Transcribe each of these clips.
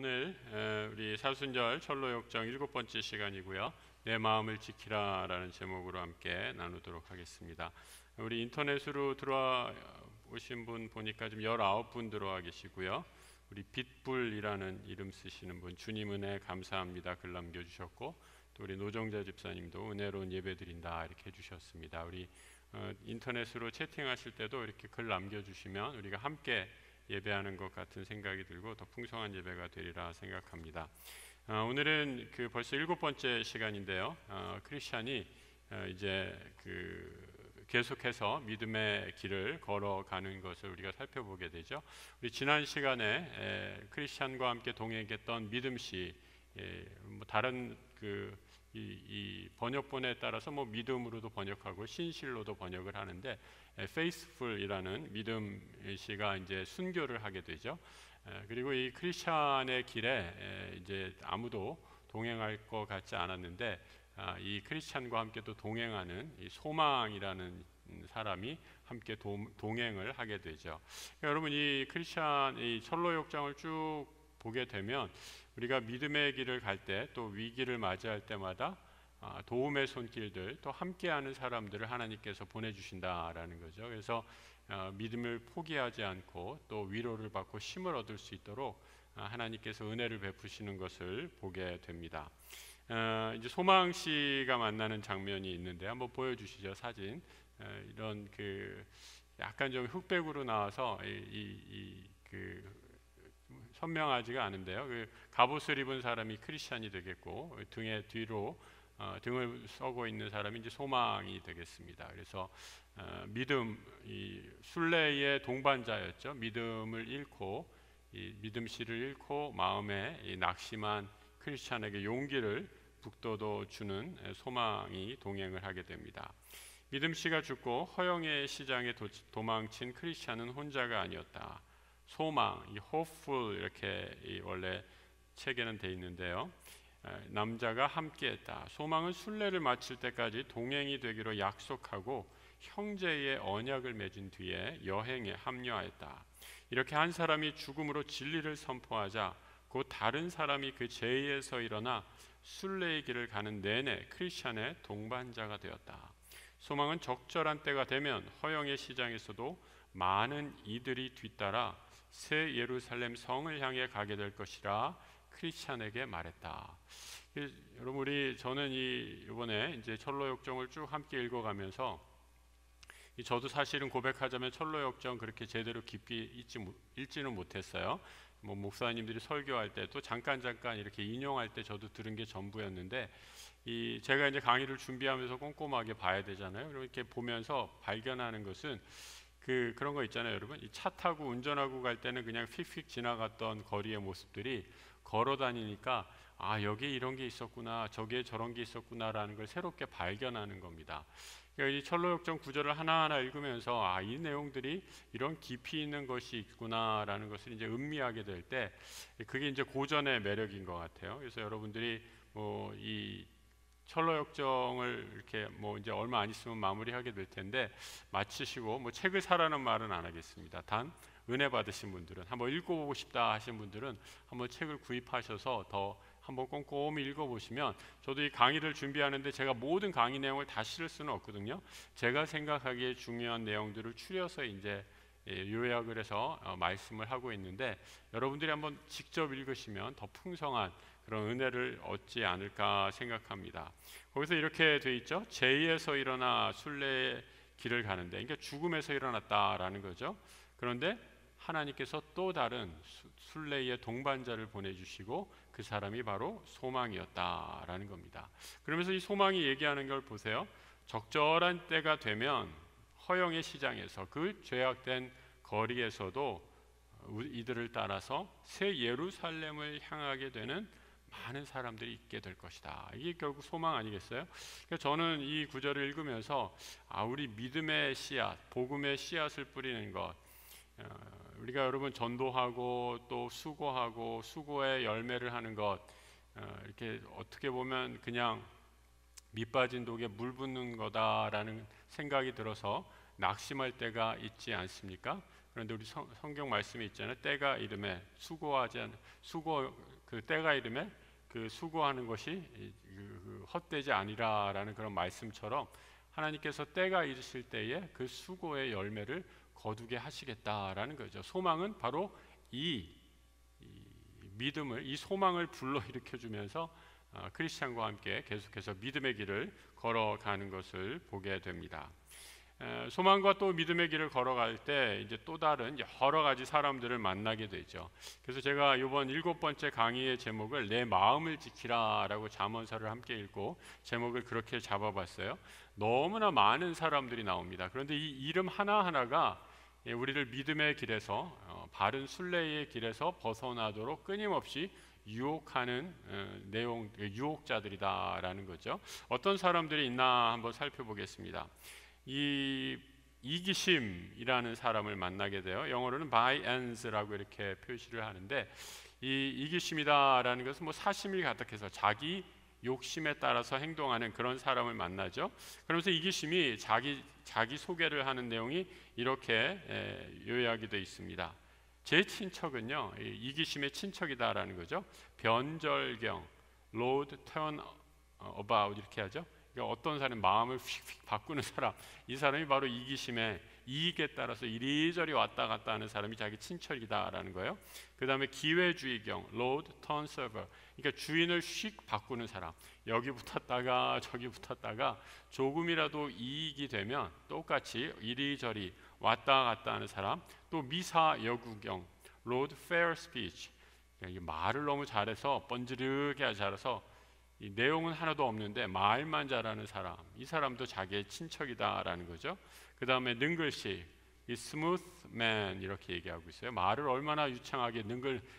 오늘 우리 사순절 철로역정 7번째 시간이고요. 내 마음을 지키라 라는 제목으로 함께 나누도록 하겠습니다. 우리 인터넷으로 들어와 오신 분 보니까 지금 19분 들어와 계시고요. 우리 빛불이라는 이름 쓰시는 분, 주님 은혜 감사합니다 글 남겨주셨고, 또 우리 노정자 집사님도 은혜로운 예배 드린다 이렇게 해주셨습니다. 우리 인터넷으로 채팅하실 때도 이렇게 글 남겨주시면 우리가 함께 예배하는 것 같은 생각이 들고 더 풍성한 예배가 되리라 생각합니다. 오늘은 벌써 7번째 시간인데요. 크리스찬이 이제 계속해서 믿음의 길을 걸어가는 것을 우리가 살펴보게 되죠. 우리 지난 시간에 크리스찬과 함께 동행했던 믿음시, 다른 이 번역본에 따라서 믿음으로도 번역하고 신실로도 번역을 하는데, faithful이라는 믿음 시가 이제 순교를 하게 되죠. 그리고 이 크리스찬의 길에 이제 아무도 동행할 것 같지 않았는데, 이 크리스찬과 함께 또 동행하는 이 소망이라는 사람이 함께 동행을 하게 되죠. 그러니까 여러분, 이 크리스찬 이 철로역정을 쭉 보게 되면 우리가 믿음의 길을 갈 때, 또 위기를 맞이할 때마다 도움의 손길들, 또 함께하는 사람들을 하나님께서 보내주신다라는 거죠. 그래서 믿음을 포기하지 않고 또 위로를 받고 힘을 얻을 수 있도록 하나님께서 은혜를 베푸시는 것을 보게 됩니다. 이제 소망씨가 만나는 장면이 있는데 한번 보여주시죠. 사진. 이런 약간 좀 흑백으로 나와서 선명하지가 않은데요. 갑옷을 입은 사람이 크리스찬이 되겠고, 등에 뒤로 등을 서고 있는 사람이 이제 소망이 되겠습니다. 그래서 믿음, 이 순례의 동반자였죠. 믿음을 잃고, 이 믿음씨를 잃고 마음에 이 낙심한 크리스찬에게 용기를 북돋워 주는 소망이 동행을 하게 됩니다. 믿음씨가 죽고 허영의 시장에 도망친 크리스찬은 혼자가 아니었다. 소망, 이 hopeful 이렇게 원래 책에는 돼 있는데요. 남자가 함께했다. 소망은 순례를 마칠 때까지 동행이 되기로 약속하고 형제의 언약을 맺은 뒤에 여행에 합류하였다. 이렇게 한 사람이 죽음으로 진리를 선포하자 곧 다른 사람이 그 제의에서 일어나 순례의 길을 가는 내내 크리스찬의 동반자가 되었다. 소망은 적절한 때가 되면 허영의 시장에서도 많은 이들이 뒤따라 새 예루살렘 성을 향해 가게 될 것이라 크리스찬에게 말했다. 여러분, 저는 이번에 이제 철로역정을 쭉 함께 읽어가면서 저도 사실은 고백하자면 철로역정 그렇게 제대로 깊이 읽지는 못했어요. 목사님들이 설교할 때도 잠깐 이렇게 인용할 때 저도 들은 게 전부였는데, 제가 이제 강의를 준비하면서 꼼꼼하게 봐야 되잖아요. 이렇게 보면서 발견하는 것은 그런 거 있잖아요, 여러분. 이 차 타고 운전하고 갈 때는 그냥 휙휙 지나갔던 거리의 모습들이 걸어 다니니까 여기 이런 게 있었구나, 저기에 저런 게 있었구나라는 걸 새롭게 발견하는 겁니다. 그러니까 이 철로역정 구절을 하나하나 읽으면서 이 내용들이 이런 깊이 있는 것이 있구나라는 것을 이제 음미하게 될 때, 그게 이제 고전의 매력인 것 같아요. 그래서 여러분들이 이 철로역정을 이렇게 이제 얼마 안 있으면 마무리하게 될 텐데, 마치시고 책을 사라는 말은 안 하겠습니다. 단 은혜 받으신 분들은, 한번 읽어보고 싶다 하신 분들은 한번 책을 구입하셔서 더 한번 꼼꼼히 읽어보시면, 저도 이 강의를 준비하는데 제가 모든 강의 내용을 다 실을 수는 없거든요. 제가 생각하기에 중요한 내용들을 추려서 이제 요약을 해서 말씀을 하고 있는데, 여러분들이 한번 직접 읽으시면 더 풍성한 그런 은혜를 얻지 않을까 생각합니다. 거기서 이렇게 돼 있죠. 제의에서 일어나 순례의 길을 가는데, 그러니까 죽음에서 일어났다라는 거죠. 그런데 하나님께서 또 다른 순례의 동반자를 보내주시고 그 사람이 바로 소망이었다라는 겁니다. 그러면서 이 소망이 얘기하는 걸 보세요. 적절한 때가 되면 허영의 시장에서, 그 죄악된 거리에서도 이들을 따라서 새 예루살렘을 향하게 되는 많은 사람들이 있게 될 것이다. 이게 결국 소망 아니겠어요? 그러니까 저는 이 구절을 읽으면서 우리 믿음의 씨앗, 복음의 씨앗을 뿌리는 것, 우리가 여러분 전도하고 또 수고하고 수고의 열매를 하는 것, 이렇게 어떻게 보면 그냥 밑빠진 독에 물 붓는 거다라는 생각이 들어서 낙심할 때가 있지 않습니까? 그런데 우리 성경 말씀에 있잖아요. 때가 이름에 수고 그 때가 이름에 그 수고하는 것이 헛되지 아니라라는 그런 말씀처럼 하나님께서 때가 이르실 때에 그 수고의 열매를 거두게 하시겠다라는 거죠. 소망은 바로 이 믿음을, 이 소망을 불러일으켜 주면서 크리스찬과 함께 계속해서 믿음의 길을 걸어가는 것을 보게 됩니다. 소망과 또 믿음의 길을 걸어갈 때 이제 또 다른 여러 가지 사람들을 만나게 되죠. 그래서 제가 이번 7번째 강의의 제목을 내 마음을 지키라라고 잠언서를 함께 읽고 제목을 그렇게 잡아봤어요. 너무나 많은 사람들이 나옵니다. 그런데 이 이름 하나하나가 우리를 믿음의 길에서 바른 순례의 길에서 벗어나도록 끊임없이 유혹하는 내용, 유혹자들이다라는 거죠. 어떤 사람들이 있나 한번 살펴보겠습니다. 이 이기심이라는 사람을 만나게 돼요. 영어로는 by ands라고 이렇게 표시를 하는데, 이 이기심이다라는 것은 뭐 사심이 가득해서 자기 욕심에 따라서 행동하는 그런 사람을 만나죠. 그러면서 이기심이 자기 소개를 하는 내용이 이렇게 요약이 되어 있습니다. 제 친척은요, 이기심의 친척이다라는 거죠. 변절경, Lord turn about 이렇게 하죠. 그러니까 어떤 사람 마음을 휙휙 바꾸는 사람, 이 사람이 바로 이기심의 이익에 따라서 이리저리 왔다 갔다 하는 사람이 자기 친척이다라는 거예요. 그 다음에 기회주의경, Lord turn server, 그러니까 주인을 휙 바꾸는 사람, 여기 붙었다가 저기 붙었다가 조금이라도 이익이 되면 똑같이 이리저리 왔다 갔다 하는 사람. 또 미사여구경, Lord fair speech, 그러니까 말을 너무 잘해서 번지르게 잘해서 이 내용은 하나도 없는데 말만 잘하는 사람, 이 사람도 자기의 친척이다라는 거죠. 그 다음에 능글씨, 이 smooth man 이렇게 얘기하고 있어요. 말을 얼마나 유창하게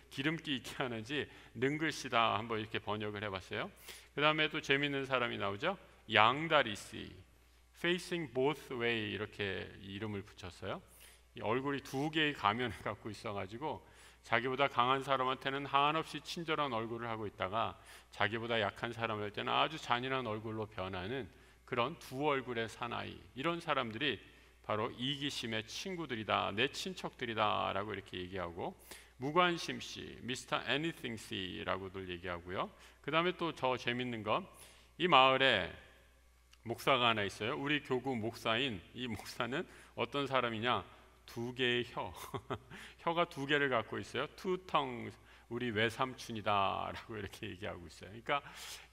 기름기 있게 하는지 능글씨다 한번 이렇게 번역을 해봤어요. 그 다음에 또 재밌는 사람이 나오죠. 양다리씨, facing both way 이렇게 이름을 붙였어요. 이 얼굴이 두 개의 가면을 갖고 있어가지고 자기보다 강한 사람한테는 한없이 친절한 얼굴을 하고 있다가 자기보다 약한 사람일 때는 아주 잔인한 얼굴로 변하는 그런 두 얼굴의 사나이, 이런 사람들이 바로 이기심의 친구들이다, 내 친척들이다 라고 이렇게 얘기하고, 무관심씨, Mr. Anything C라고들 얘기하고요. 그 다음에 또 저 재밌는 건, 이 마을에 목사가 하나 있어요. 우리 교구 목사인 이 목사는 어떤 사람이냐, 두 개의 혀가 두 개를 갖고 있어요. Two tongues, 우리 외삼촌이다 라고 이렇게 얘기하고 있어요. 그러니까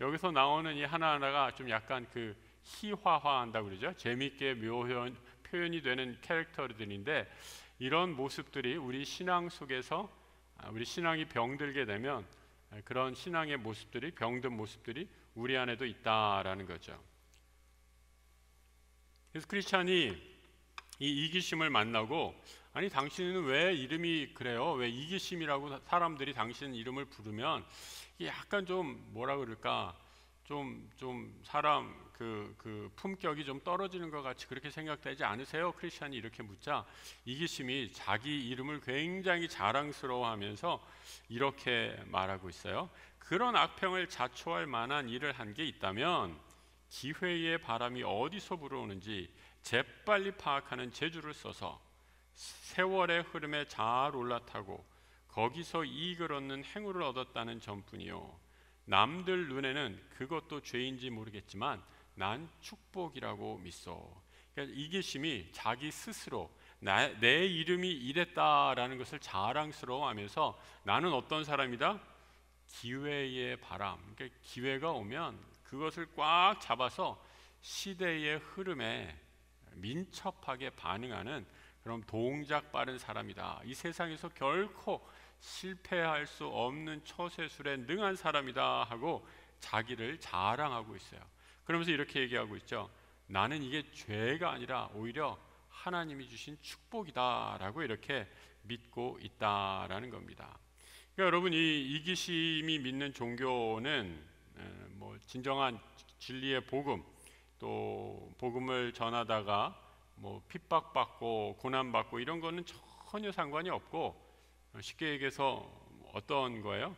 여기서 나오는 이 하나하나가 좀 약간 그 희화화한다고 그러죠. 재밌게 표현이 되는 캐릭터들인데, 이런 모습들이 우리 신앙 속에서, 우리 신앙이 병들게 되면 그런 신앙의 모습들이, 병든 모습들이 우리 안에도 있다라는 거죠. 그래서 크리스찬이 이 이기심을 만나고, 아니 당신은 왜 이름이 그래요? 왜 이기심이라고 사람들이 당신 이름을 부르면 이게 약간 좀 뭐라 그럴까, 좀 사람 그 품격이 좀 떨어지는 것 같이 그렇게 생각되지 않으세요? 크리스찬이 이렇게 묻자, 이기심이 자기 이름을 굉장히 자랑스러워하면서 이렇게 말하고 있어요. 그런 악평을 자초할 만한 일을 한 게 있다면 기회의 바람이 어디서 불어오는지 재빨리 파악하는 재주를 써서 세월의 흐름에 잘 올라타고 거기서 이익을 얻는 행운을 얻었다는 점뿐이요, 남들 눈에는 그것도 죄인지 모르겠지만 난 축복이라고 믿소. 그러니까 이기심이 자기 스스로 내 이름이 이랬다라는 것을 자랑스러워하면서 나는 어떤 사람이다? 기회의 바람, 그러니까 기회가 오면 그것을 꽉 잡아서 시대의 흐름에 민첩하게 반응하는 그런 동작 빠른 사람이다. 이 세상에서 결코 실패할 수 없는 처세술에 능한 사람이다 하고 자기를 자랑하고 있어요. 그러면서 이렇게 얘기하고 있죠. 나는 이게 죄가 아니라 오히려 하나님이 주신 축복이다 라고 이렇게 믿고 있다라는 겁니다. 그러니까 여러분, 이 이기심이 믿는 종교는 뭐 진정한 진리의 복음, 또 복음을 전하다가 뭐 핍박받고 고난받고 이런 거는 전혀 상관이 없고, 쉽게 얘기해서 어떤 거예요?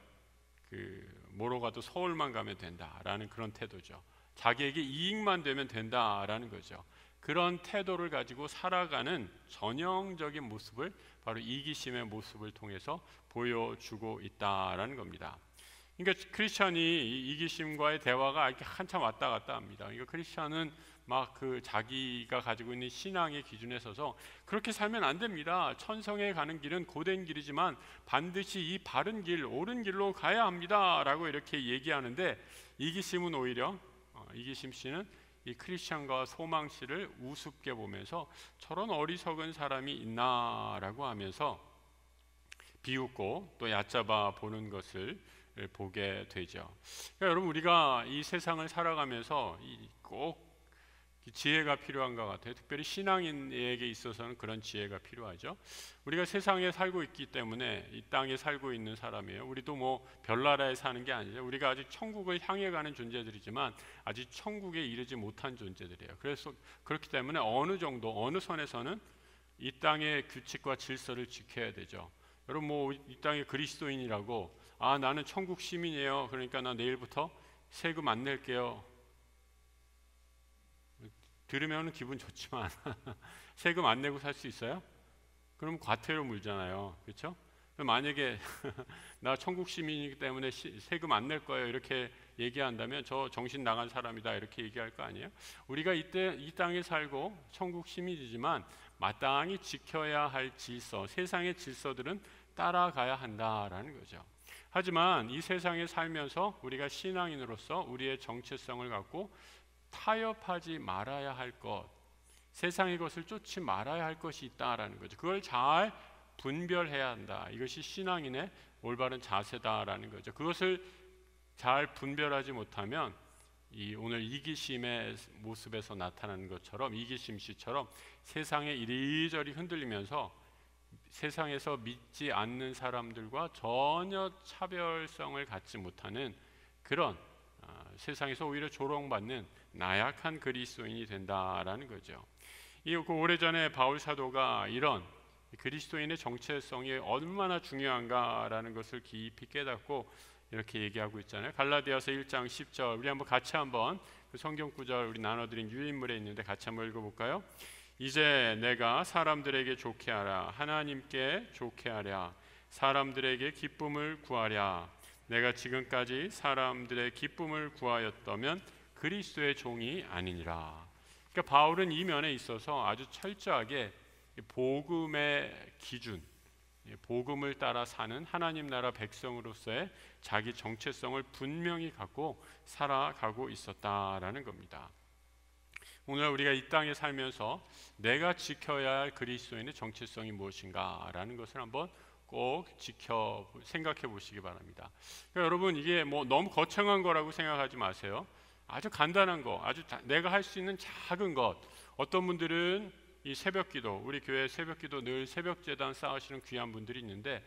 뭐로 가도 서울만 가면 된다라는 그런 태도죠. 자기에게 이익만 되면 된다라는 거죠. 그런 태도를 가지고 살아가는 전형적인 모습을 바로 이기심의 모습을 통해서 보여주고 있다라는 겁니다. 그러니까 크리스찬이 이 이기심과의 대화가 이렇게 한참 왔다 갔다 합니다. 그러니까 크리스찬은 막 그 자기가 가지고 있는 신앙의 기준에 서서 그렇게 살면 안 됩니다. 천성에 가는 길은 고된 길이지만 반드시 이 바른 길, 옳은 길로 가야 합니다라고 이렇게 얘기하는데, 이기심은 오히려 이기심 씨는 이 크리스찬과 소망 씨를 우습게 보면서 저런 어리석은 사람이 있나라고 하면서 비웃고 또 얕잡아 보는 것을 보게 되죠. 그러니까 여러분, 우리가 이 세상을 살아가면서 꼭 지혜가 필요한 것 같아요. 특별히 신앙인에게 있어서는 그런 지혜가 필요하죠. 우리가 세상에 살고 있기 때문에 이 땅에 살고 있는 사람이에요. 우리도 뭐 별나라에 사는 게 아니죠. 우리가 아직 천국을 향해 가는 존재들이지만 아직 천국에 이르지 못한 존재들이에요. 그래서 그렇기 때문에 어느 정도, 어느 선에서는 이 땅의 규칙과 질서를 지켜야 되죠. 여러분, 뭐 이 땅의 그리스도인이라고 나는 천국 시민이에요. 그러니까 나 내일부터 세금 안 낼게요. 들으면 기분 좋지만 세금 안 내고 살 수 있어요? 그럼 과태료 물잖아요. 그렇죠? 만약에 나 천국 시민이기 때문에 세금 안 낼 거예요 이렇게 얘기한다면 저 정신 나간 사람이다 이렇게 얘기할 거 아니에요? 우리가 이 땅에 살고 천국 시민이지만 마땅히 지켜야 할 질서, 세상의 질서들은 따라가야 한다라는 거죠. 하지만 이 세상에 살면서 우리가 신앙인으로서 우리의 정체성을 갖고 타협하지 말아야 할 것, 세상의 것을 쫓지 말아야 할 것이 있다라는 거죠. 그걸 잘 분별해야 한다. 이것이 신앙인의 올바른 자세다라는 거죠. 그것을 잘 분별하지 못하면 오늘 이기심의 모습에서 나타나는 것처럼, 이기심 씨처럼 세상에 이리저리 흔들리면서 세상에서 믿지 않는 사람들과 전혀 차별성을 갖지 못하는 그런 세상에서 오히려 조롱받는 나약한 그리스도인이 된다라는 거죠. 오래전에 바울 사도가 이런 그리스도인의 정체성이 얼마나 중요한가라는 것을 깊이 깨닫고 이렇게 얘기하고 있잖아요. 갈라디아서 1장 10절, 우리 한번 같이 한번 그 성경 구절 우리 나눠드린 유인물에 있는데 같이 한번 읽어볼까요? 이제 내가 사람들에게 좋게 하라, 하나님께 좋게 하랴, 사람들에게 기쁨을 구하랴. 내가 지금까지 사람들의 기쁨을 구하였다면 그리스도의 종이 아니니라. 그러니까 바울은 이 면에 있어서 아주 철저하게 복음의 기준, 복음을 따라 사는 하나님 나라 백성으로서의 자기 정체성을 분명히 갖고 살아가고 있었다라는 겁니다. 오늘 우리가 이 땅에 살면서 내가 지켜야 할 그리스도인의 정체성이 무엇인가라는 것을 한번 꼭 생각해 보시기 바랍니다. 그러니까 여러분, 이게 뭐 너무 거창한 거라고 생각하지 마세요. 아주 간단한 거, 내가 할 수 있는 작은 것. 어떤 분들은 이 새벽기도, 우리 교회 새벽기도 늘 새벽재단 쌓으시는 귀한 분들이 있는데,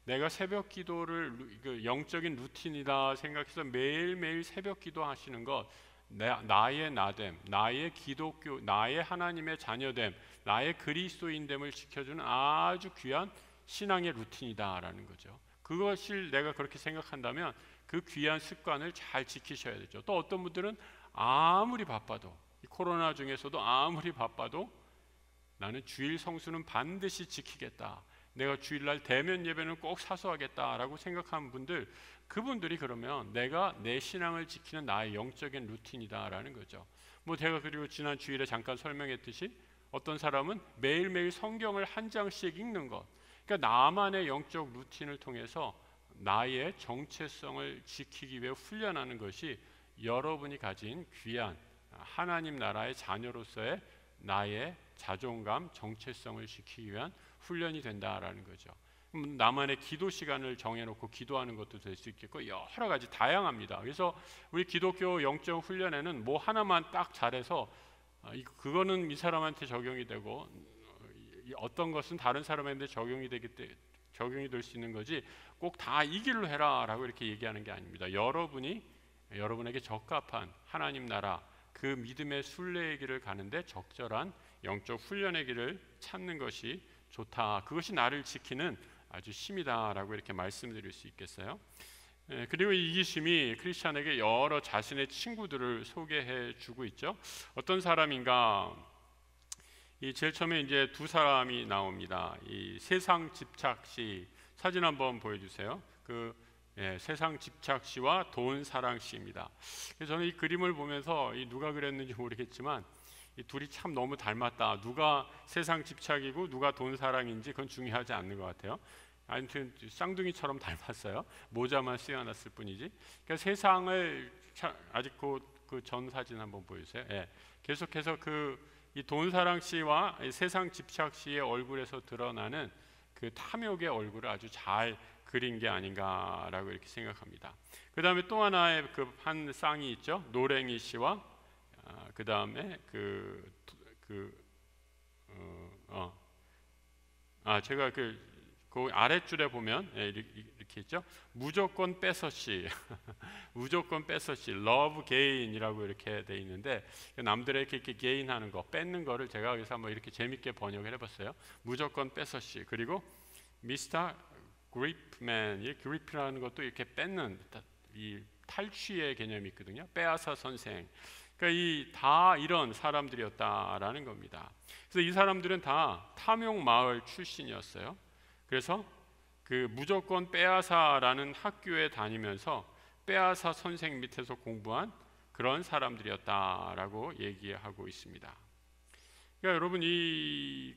내가 새벽기도를 영적인 루틴이다 생각해서 매일매일 새벽기도 하시는 것, 나의 나됨, 나의 기독교, 나의 하나님의 자녀됨, 나의 그리스도인됨을 지켜주는 아주 귀한 신앙의 루틴이다라는 거죠. 그것을 내가 그렇게 생각한다면 그 귀한 습관을 잘 지키셔야 되죠. 또 어떤 분들은 아무리 바빠도, 이 코로나 중에서도 아무리 바빠도 나는 주일 성수는 반드시 지키겠다, 내가 주일날 대면 예배는 꼭 사수하겠다라고 생각하는 분들, 그분들이 그러면 내가 내 신앙을 지키는 나의 영적인 루틴이다라는 거죠. 뭐 제가 그리고 지난 주일에 잠깐 설명했듯이 어떤 사람은 매일매일 성경을 한 장씩 읽는 것, 그러니까 나만의 영적 루틴을 통해서 나의 정체성을 지키기 위해 훈련하는 것이 여러분이 가진 귀한 하나님 나라의 자녀로서의 나의 자존감, 정체성을 지키기 위한 훈련이 된다라는 거죠. 나만의 기도 시간을 정해놓고 기도하는 것도 될 수 있겠고 여러 가지 다양합니다. 그래서 우리 기독교 영적 훈련에는 뭐 하나만 딱 잘해서 그거는 이 사람한테 적용이 되고 어떤 것은 다른 사람한테 적용이 될 수 있는 거지 꼭 다 이 길로 해라라고 이렇게 얘기하는 게 아닙니다. 여러분에게 적합한 하나님 나라, 그 믿음의 순례의 길을 가는데 적절한 영적 훈련의 길을 찾는 것이 좋다. 그것이 나를 지키는 아주 힘이다라고 이렇게 말씀드릴 수 있겠어요. 그리고 이기심이 크리스찬에게 여러 자신의 친구들을 소개해 주고 있죠. 어떤 사람인가? 제일 처음에 이제 두 사람이 나옵니다. 이 세상 집착시 사진 한번 보여주세요. 그 세상 집착시와 돈 사랑시입니다. 그래서 저는 이 그림을 보면서 이 누가 그렸는지 모르겠지만 이 둘이 참 너무 닮았다. 누가 세상 집착이고 누가 돈 사랑인지 그건 중요하지 않는 것 같아요. 아무튼 쌍둥이처럼 닮았어요. 모자만 씌워놨을 뿐이지. 그러니까 세상을 아직 그 전 사진 한번 보여주세요. 계속해서 이 돈사랑 씨와 세상 집착 씨의 얼굴에서 드러나는 그 탐욕의 얼굴을 아주 잘 그린 게 아닌가라고 이렇게 생각합니다. 그 다음에 또 하나의 한 쌍이 있죠. 노랭이 씨와 그 다음에 제가 그 아랫줄에 보면 이렇게 있죠. 무조건 뺏어시, 무조건 뺏어시, love gain이라고 이렇게 돼 있는데 남들에게 이렇게 gain하는 거, 뺏는 거를 제가 여기서 한번 이렇게 재밌게 번역을 해봤어요. 무조건 뺏어시. 그리고 Mr. Gripman, 이 grip이라는 것도 이렇게 뺏는 이 탈취의 개념이 있거든요. 빼앗아 선생. 그러니까 다 이런 사람들이었다라는 겁니다. 그래서 이 사람들은 다 탐욕 마을 출신이었어요. 그래서 그 무조건 빼앗아라는 학교에 다니면서 빼앗아 선생 밑에서 공부한 그런 사람들이었다라고 얘기하고 있습니다. 그러니까 여러분 이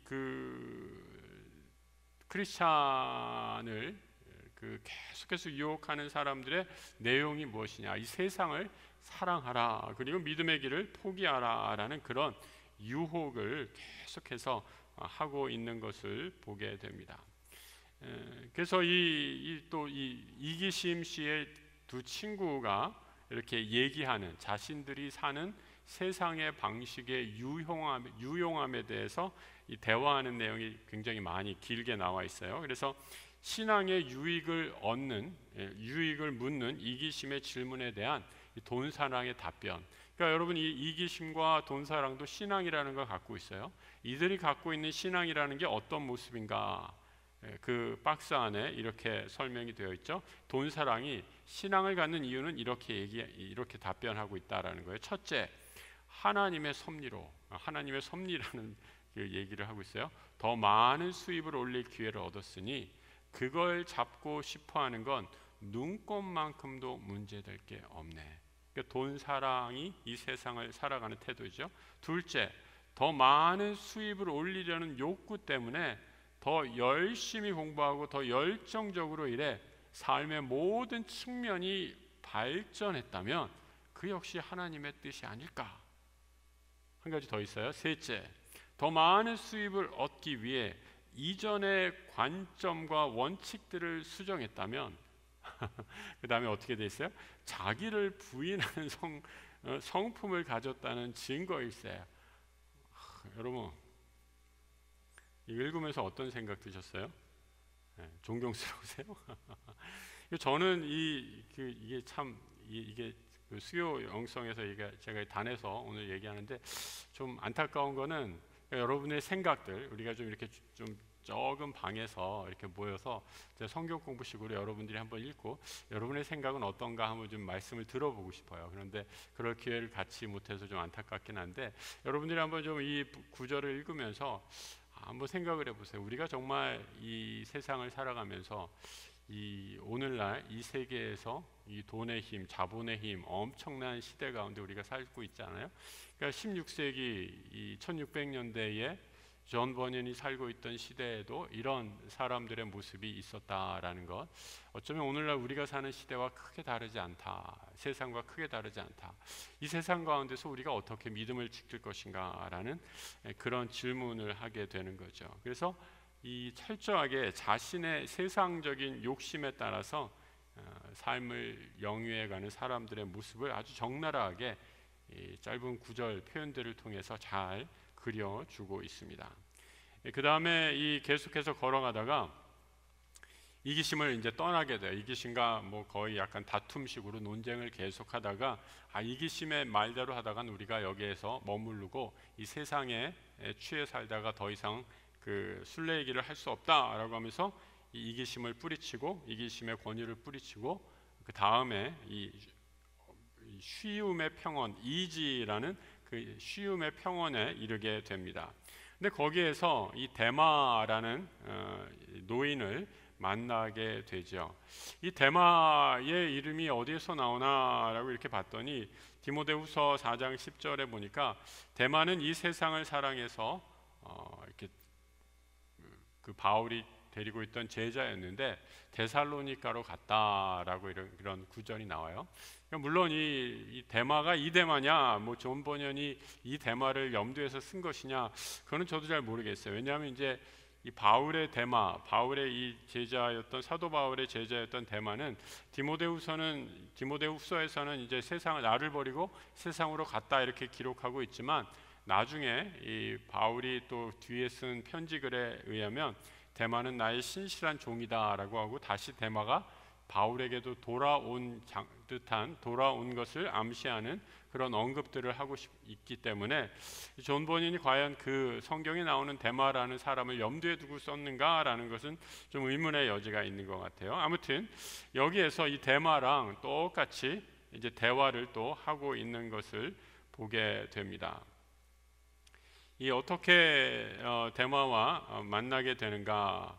크리스찬을 계속해서 유혹하는 사람들의 내용이 무엇이냐? 이 세상을 사랑하라, 그리고 믿음의 길을 포기하라라는 그런 유혹을 계속해서 하고 있는 것을 보게 됩니다. 그래서 또 이기심 씨의 두 친구가 이렇게 얘기하는 자신들이 사는 세상의 방식의 유용함에 대해서 대화하는 내용이 굉장히 많이 길게 나와 있어요. 그래서 신앙의 유익을 묻는 이기심의 질문에 대한 돈 사랑의 답변. 그러니까 여러분 이 이기심과 돈 사랑도 신앙이라는 걸 갖고 있어요. 이들이 갖고 있는 신앙이라는 게 어떤 모습인가? 그 박스 안에 이렇게 설명이 되어 있죠. 돈 사랑이 신앙을 갖는 이유는 이렇게 답변하고 있다라는 거예요. 첫째, 하나님의 섭리라는 그 얘기를 하고 있어요. 더 많은 수입을 올릴 기회를 얻었으니 그걸 잡고 싶어하는 건 눈꼽만큼도 문제될 게 없네. 그러니까 돈 사랑이 이 세상을 살아가는 태도죠. 둘째, 더 많은 수입을 올리려는 욕구 때문에 더 열심히 공부하고 더 열정적으로 일해 삶의 모든 측면이 발전했다면 그 역시 하나님의 뜻이 아닐까. 한 가지 더 있어요. 셋째, 더 많은 수입을 얻기 위해 이전의 관점과 원칙들을 수정했다면 그 다음에 어떻게 돼 있어요? 자기를 부인하는 성품을 가졌다는 증거일세. 여러분 읽으면서 어떤 생각 드셨어요? 존경스러우세요? 저는 이게 참 이게 수요 영성에서 제가 단에서 오늘 얘기하는데 좀 안타까운 거는 여러분의 생각들, 우리가 좀 이렇게 좀 적은 방에서 이렇게 모여서 성경 공부식으로 여러분들이 한번 읽고 여러분의 생각은 어떤가 한번 좀 말씀을 들어보고 싶어요. 그런데 그럴 기회를 갖지 못해서 좀 안타깝긴 한데 여러분들이 한번 좀 이 구절을 읽으면서 한번 생각을 해보세요. 우리가 정말 이 세상을 살아가면서 이 오늘날 이 세계에서 이 돈의 힘, 자본의 힘, 엄청난 시대 가운데 우리가 살고 있잖아요. 그러니까 16세기 이 1600년대에 존 버년이 살고 있던 시대에도 이런 사람들의 모습이 있었다라는 것. 어쩌면 오늘날 우리가 사는 시대와 크게 다르지 않다. 세상과 크게 다르지 않다. 이 세상 가운데서 우리가 어떻게 믿음을 지킬 것인가라는 그런 질문을 하게 되는 거죠. 그래서 이 철저하게 자신의 세상적인 욕심에 따라서 삶을 영위해가는 사람들의 모습을 아주 적나라하게 이 짧은 구절 표현들을 통해서 잘 그려주고 있습니다. 그 다음에 이 계속해서 걸어가다가 이기심을 이제 떠나게 돼요. 이기심과 뭐 거의 약간 다툼식으로 논쟁을 계속하다가 이기심의 말대로 하다간 우리가 여기에서 머무르고 이 세상에 취해 살다가 더 이상 그 순례의 길을 할 수 없다라고 하면서 이 이기심을 뿌리치고 이기심의 권위를 뿌리치고 그 다음에 이 쉬움의 평원, 이지라는 그 쉬움의 평원에 이르게 됩니다. 근데 거기에서 이 데마라는 노인을 만나게 되죠. 이 데마의 이름이 어디에서 나오나라고 이렇게 봤더니 디모데후서 4장 10절에 보니까 데마는 이 세상을 사랑해서 이렇게 그 바울이 데리고 있던 제자였는데 데살로니가로 갔다라고 이런 구절이 나와요. 물론 이 데마가 이 데마냐, 뭐 존 번연이 이 데마를 염두에서 쓴 것이냐, 그거는 저도 잘 모르겠어요. 왜냐하면 이제 이 바울의 데마, 바울의 이 제자였던 사도 바울의 제자였던 데마는 디모데후서에서는 이제 세상을 나를 버리고 세상으로 갔다 이렇게 기록하고 있지만 나중에 이 바울이 또 뒤에 쓴 편지글에 의하면 데마는 나의 신실한 종이다라고 하고 다시 데마가 바울에게도 돌아온 것을 암시하는 그런 언급들을 하고 있기 때문에 존 번연이 과연 그 성경에 나오는 데마라는 사람을 염두에 두고 썼는가라는 것은 좀 의문의 여지가 있는 것 같아요. 아무튼 여기에서 이 데마랑 똑같이 이제 대화를 또 하고 있는 것을 보게 됩니다. 이 어떻게 데마와 만나게 되는가?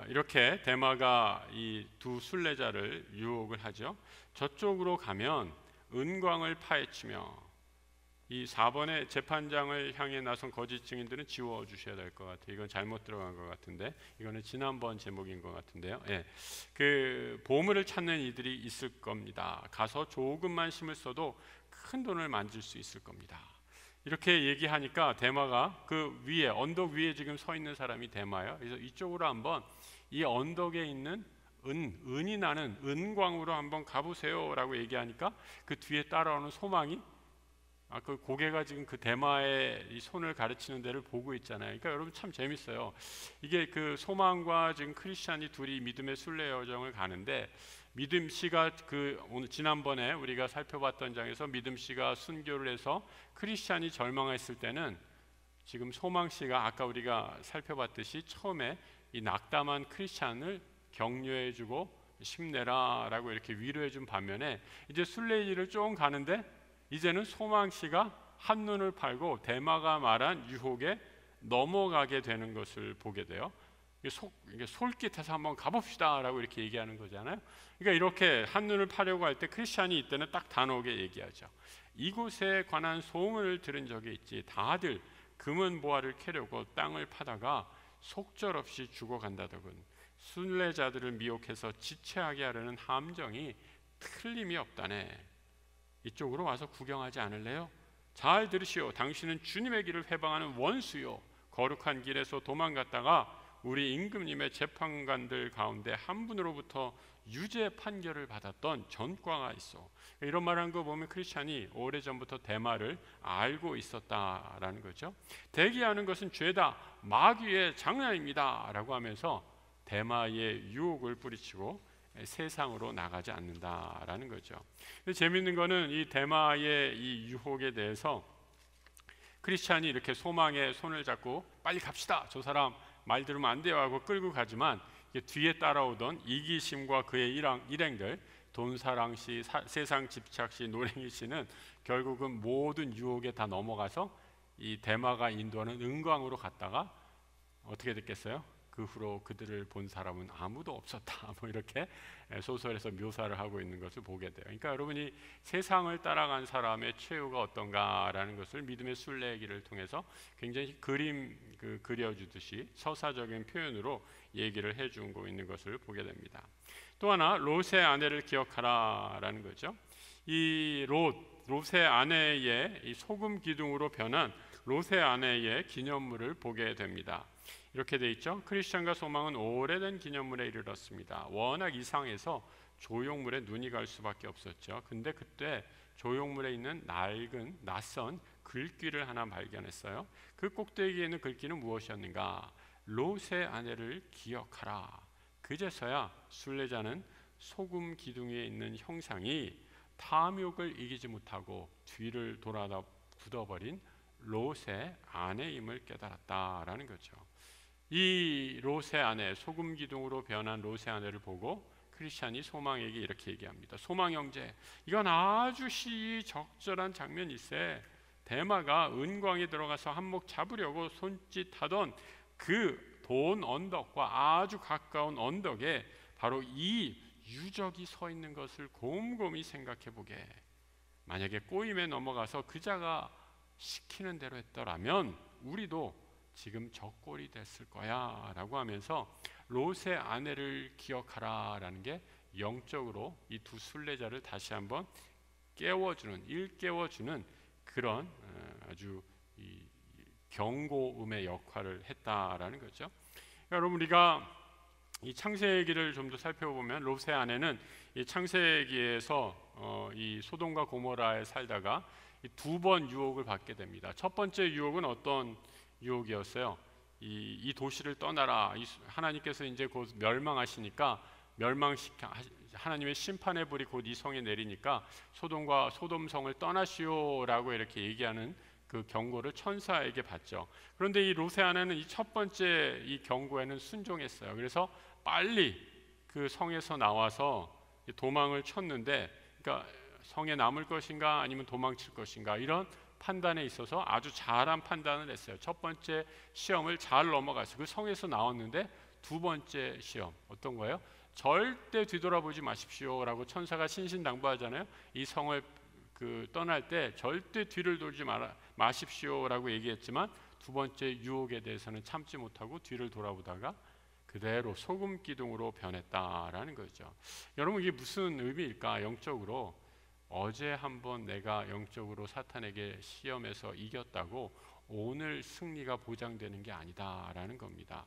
이렇게 데마가 이 두 순례자를 유혹을 하죠. 저쪽으로 가면 은광을 파헤치며, 이 4번의 재판장을 향해 나선 거짓 증인들은 지워 주셔야 될 것 같아요. 이건 잘못 들어간 것 같은데, 이거는 지난번 제목인 것 같은데요. 예. 그 보물을 찾는 이들이 있을 겁니다. 가서 조금만 힘을 써도 큰 돈을 만질 수 있을 겁니다. 이렇게 얘기하니까 데마가 그 위에 언덕 위에 지금 서 있는 사람이 데마예요. 그래서 이쪽으로 한번 이 언덕에 있는 은이 나는 은광으로 한번 가보세요라고 얘기하니까 그 뒤에 따라오는 소망이 그 고개가 지금 그 데마의 이 손을 가르치는 데를 보고 있잖아요. 그러니까 여러분 참 재밌어요. 이게 그 소망과 지금 크리스찬이 둘이 믿음의 순례 여정을 가는데, 믿음 씨가 오늘 지난번에 우리가 살펴봤던 장에서 믿음 씨가 순교를 해서 크리스찬이 절망했을 때는 지금 소망 씨가 아까 우리가 살펴봤듯이 처음에 이 낙담한 크리스찬을 격려해주고 힘내라라고 이렇게 위로해준 반면에 이제 순례길을 좀 가는데 이제는 소망 씨가 한눈을 팔고 데마가 말한 유혹에 넘어가게 되는 것을 보게 돼요. 이게 솔깃해서 한번 가봅시다라고 이렇게 얘기하는 거잖아요. 그러니까 이렇게 한눈을 파려고 할 때 크리스찬이 이때는 딱 단호하게 얘기하죠. 이곳에 관한 소문을 들은 적이 있지. 다들 금은 보화를 캐려고 땅을 파다가 속절없이 죽어간다더군. 순례자들을 미혹해서 지체하게 하려는 함정이 틀림이 없다네. 이쪽으로 와서 구경하지 않을래요? 잘 들으시오. 당신은 주님의 길을 회방하는 원수요. 거룩한 길에서 도망갔다가 우리 임금님의 재판관들 가운데 한 분으로부터 유죄 판결을 받았던 전과가 있어. 이런 말한 거 보면 크리스찬이 오래전부터 데마를 알고 있었다라는 거죠. 대기하는 것은 죄다, 마귀의 장난입니다 라고 하면서 데마의 유혹을 뿌리치고 세상으로 나가지 않는다라는 거죠. 근데 재밌는 거는 이 데마의 이 유혹에 대해서 크리스찬이 이렇게 소망의 손을 잡고 빨리 갑시다, 저 사람 말 들으면 안 돼요 하고 끌고 가지만 뒤에 따라오던 이기심과 그의 일행들, 돈사랑씨, 세상 집착씨, 노랭이씨는 결국은 모든 유혹에 다 넘어가서 이 데마가 인도하는 은광으로 갔다가 어떻게 됐겠어요? 그 후로 그들을 본 사람은 아무도 없었다. 뭐 이렇게 소설에서 묘사를 하고 있는 것을 보게 돼요. 그러니까 여러분이 세상을 따라간 사람의 최후가 어떤가라는 것을 믿음의 순례의 길을 통해서 굉장히 그려주듯이 서사적인 표현으로 얘기를 해주고 있는 것을 보게 됩니다. 또 하나, 롯의 아내를 기억하라라는 거죠. 이 롯의 아내의 이 소금 기둥으로 변한 롯의 아내의 기념물을 보게 됩니다. 이렇게 돼 있죠. 크리스찬과 소망은 오래된 기념물에 이르렀습니다. 워낙 이상해서 조형물에 눈이 갈 수밖에 없었죠. 근데 그때 조형물에 있는 낡은 낯선 글귀를 하나 발견했어요. 그 꼭대기에 있는 글귀는 무엇이었는가? 롯의 아내를 기억하라. 그제서야 순례자는 소금 기둥 위에 있는 형상이 탐욕을 이기지 못하고 뒤를 돌아다 굳어버린 롯의 아내임을 깨달았다라는 거죠. 이 롯의 아내, 소금 기둥으로 변한 롯의 아내를 보고 크리스찬이 소망에게 이렇게 얘기합니다. 소망 형제, 이건 아주 시적절한 장면일세. 데마가 은광에 들어가서 한몫 잡으려고 손짓하던 그 돈 언덕과 아주 가까운 언덕에 바로 이 유적이 서 있는 것을 곰곰이 생각해 보게. 만약에 꼬임에 넘어가서 그 자가 시키는 대로 했더라면 우리도 지금 저 꼴이 됐을 거야 라고 하면서 롯의 아내를 기억하라 라는 게 영적으로 이 두 순례자를 다시 한번 일깨워주는 그런 아주 이 경고음의 역할을 했다라는 거죠. 여러분, 우리가 이 창세기를 좀 더 살펴보면 롯의 아내는 이 창세기에서 이 소돔과 고모라에 살다가 두 번 유혹을 받게 됩니다. 첫 번째 유혹은 어떤 유혹이었어요? 이 도시를 떠나라. 하나님께서 이제 곧 멸망하시니까 하나님의 심판의 불이 곧 이 성에 내리니까 소돔 성을 떠나시오라고 이렇게 얘기하는 그 경고를 천사에게 받죠. 그런데 이 롯의 아내는 이 첫 번째 이 경고에는 순종했어요. 그래서 빨리 그 성에서 나와서 도망을 쳤는데, 그러니까 성에 남을 것인가 아니면 도망칠 것인가 이런 판단에 있어서 아주 잘한 판단을 했어요. 첫 번째 시험을 잘 넘어갔어요. 그 성에서 나왔는데 두 번째 시험 어떤 거예요? 절대 뒤돌아보지 마십시오라고 천사가 신신당부하잖아요. 이 성을 떠날 때 절대 뒤를 돌지 마십시오라고 얘기했지만 두 번째 유혹에 대해서는 참지 못하고 뒤를 돌아보다가 그대로 소금 기둥으로 변했다라는 거죠. 여러분, 이게 무슨 의미일까? 영적으로 어제 한번 내가 영적으로 사탄에게 시험에서 이겼다고 오늘 승리가 보장되는 게 아니다라는 겁니다.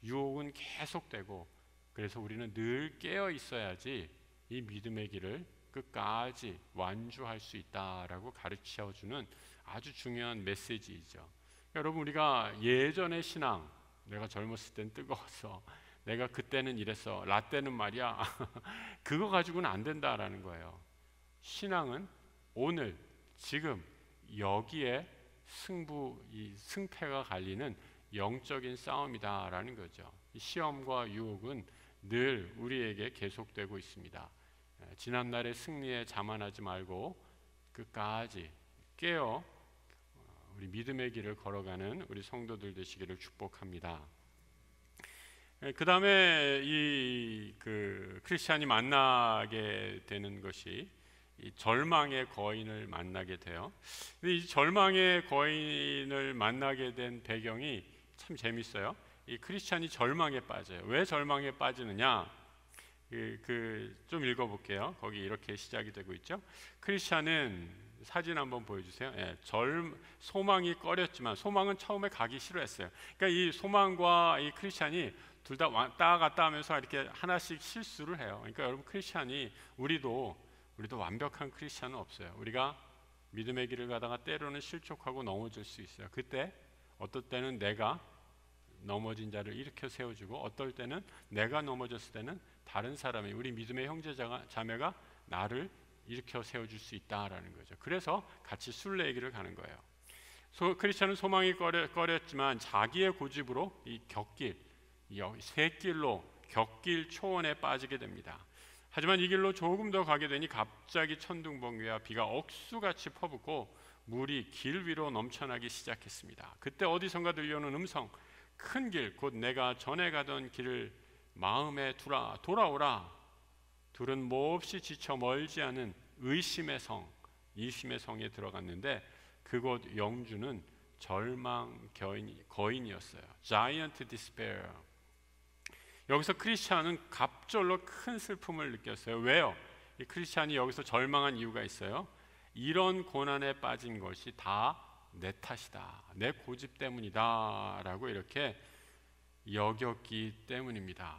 유혹은 계속되고, 그래서 우리는 늘 깨어 있어야지 이 믿음의 길을 끝까지 완주할 수 있다라고 가르쳐주는 아주 중요한 메시지이죠. 여러분, 우리가 예전의 신앙, 내가 젊었을 땐 뜨거웠어, 내가 그때는 이랬어, 라떼는 말이야 그거 가지고는 안 된다라는 거예요. 신앙은 오늘 지금 여기에 이 승패가 갈리는 영적인 싸움이다라는 거죠. 시험과 유혹은 늘 우리에게 계속되고 있습니다. 지난날의 승리에 자만하지 말고 끝까지 깨어 우리 믿음의 길을 걸어가는 우리 성도들 되시기를 축복합니다. 그 다음에 이 크리스찬이 만나게 되는 것이 이 절망의 거인을 만나게 돼요. 근데 이 절망의 거인을 만나게 된 배경이 참 재밌어요. 이 크리스찬이 절망에 빠져요. 왜 절망에 빠지느냐? 좀 읽어볼게요. 거기 이렇게 시작이 되고 있죠. 크리스찬은 사진 한번 보여주세요. 소망이 꺼렸지만, 소망은 처음에 가기 싫어했어요. 그러니까 이 소망과 이 크리스찬이 둘 다 왔다 갔다 하면서 이렇게 하나씩 실수를 해요. 그러니까 여러분, 크리스찬이 우리도 완벽한 크리스찬은 없어요. 우리가 믿음의 길을 가다가 때로는 실족하고 넘어질 수 있어요. 그때 어떨 때는 내가 넘어진 자를 일으켜 세워주고, 어떨 때는 내가 넘어졌을 때는 다른 사람이, 우리 믿음의 형제자매가 나를 일으켜 세워줄 수 있다라는 거죠. 그래서 같이 순례의 가는 거예요. 크리스찬은 소망이 꺼렸지만 자기의 고집으로 이 샛길로 격길 초원에 빠지게 됩니다. 하지만 이 길로 조금 더 가게 되니 갑자기 천둥번개와 비가 억수같이 퍼붓고 물이 길 위로 넘쳐나기 시작했습니다. 그때 어디선가 들려오는 음성, 큰 길, 곧 내가 전에 가던 길을 마음에 두라, 돌아오라. 둘은 몹시 지쳐 멀지 않은 이심의 성에 들어갔는데 그곳 영주는 절망 거인이었어요. Giant Despair. 여기서 크리스찬은 갑절로 큰 슬픔을 느꼈어요. 왜요? 이 크리스찬이 여기서 절망한 이유가 있어요. 이런 고난에 빠진 것이 다 내 탓이다, 내 고집 때문이다 라고 이렇게 여겼기 때문입니다.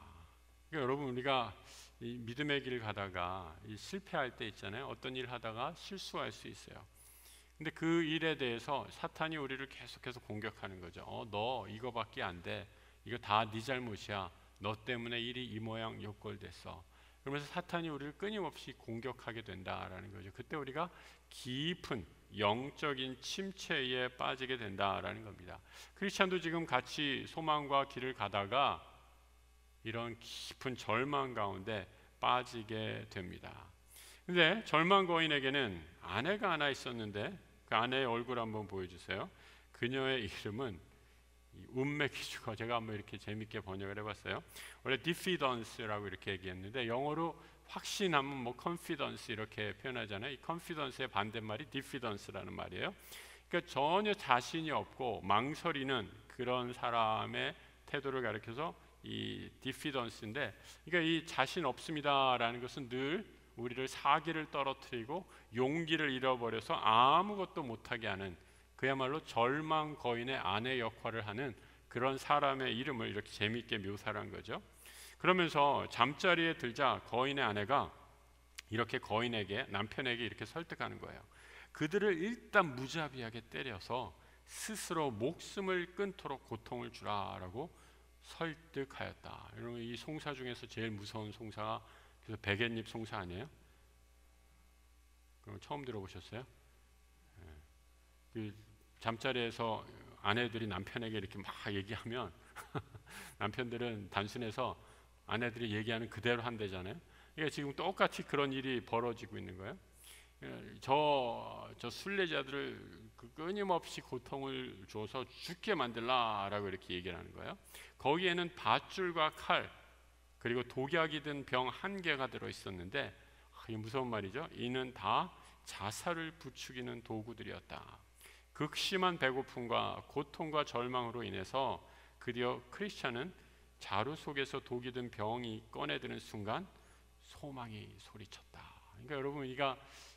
그러니까 여러분, 우리가 이 믿음의 길을 가다가 실패할 때 있잖아요. 어떤 일 하다가 실수할 수 있어요. 근데 그 일에 대해서 사탄이 우리를 계속해서 공격하는 거죠. 너 이거밖에 안 돼, 이거 다 네 잘못이야, 너 때문에 일이 이 모양 요 꼴 됐어. 그러면서 사탄이 우리를 끊임없이 공격하게 된다라는 거죠. 그때 우리가 깊은 영적인 침체에 빠지게 된다라는 겁니다. 크리스찬도 지금 같이 소망과 길을 가다가 이런 깊은 절망 가운데 빠지게 됩니다. 근데 절망 거인에게는 아내가 하나 있었는데 그 아내의 얼굴 한번 보여주세요. 그녀의 이름은 이 운맥 기주가 제가 한번 이렇게 재밌게 번역을 해봤어요. 원래 diffidence라고 이렇게 얘기했는데 영어로 확신하면 뭐 confidence 이렇게 표현하잖아요. 이 confidence의 반대말이 diffidence라는 말이에요. 그러니까 전혀 자신이 없고 망설이는 그런 사람의 태도를 가리켜서 이 diffidence인데, 그러니까 이 자신 없습니다라는 것은 늘 우리를 사기를 떨어뜨리고 용기를 잃어버려서 아무것도 못하게 하는, 그야말로 절망 거인의 아내 역할을 하는 그런 사람의 이름을 이렇게 재미있게 묘사를 한 거죠. 그러면서 잠자리에 들자 거인의 아내가 이렇게 거인에게, 남편에게 이렇게 설득하는 거예요. 그들을 일단 무자비하게 때려서 스스로 목숨을 끊도록 고통을 주라라고 설득하였다. 여러분, 이 송사 중에서 제일 무서운 송사가 그래서 백엔잎 송사 아니에요? 그럼 처음 들어보셨어요? 그 잠자리에서 아내들이 남편에게 이렇게 막 얘기하면 남편들은 단순해서 아내들이 얘기하는 그대로 한대잖아요. 그러니까 지금 똑같이 그런 일이 벌어지고 있는 거예요. 저 순례자들을 끊임없이 고통을 줘서 죽게 만들라라고 이렇게 얘기를 하는 거예요. 거기에는 밧줄과 칼 그리고 독약이 든 병 한 개가 들어 있었는데, 이게 무서운 말이죠. 이는 다 자살을 부추기는 도구들이었다. 극심한 배고픔과 고통과 절망으로 인해서 드디어 크리스찬은 자루 속에서 독이 든 병이 꺼내드는 순간 소망이 소리쳤다. 그러니까 여러분, 이가